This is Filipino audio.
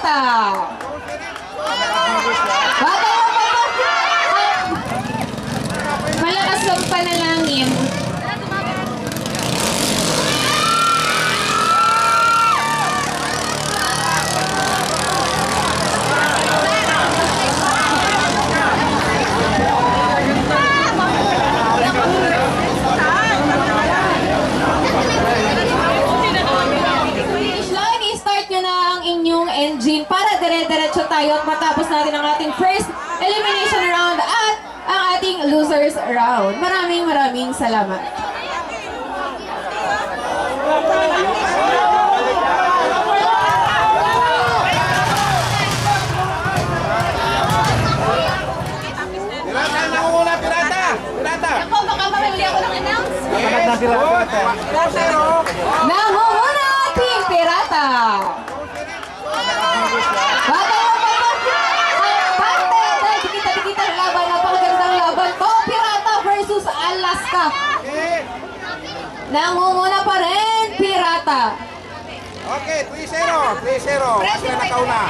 Pirata. Bagay mo pa. Malakas ang panalangin. Engine para dire-diretso tayo at matapos natin ang ating first elimination round at ang ating losers round. Maraming salamat. Pirata, nangunguna Pirata! Pirata! Ako, baka mamili ako ng announce. Nangunguna Team Pirata! Bagay mo pa. Dahil dikita ng laban, napakagandang laban to. Pirata versus Alaska. Nangunguna pa rin, Pirata. Okay, 3-0. 3-0. Alaska nakauna.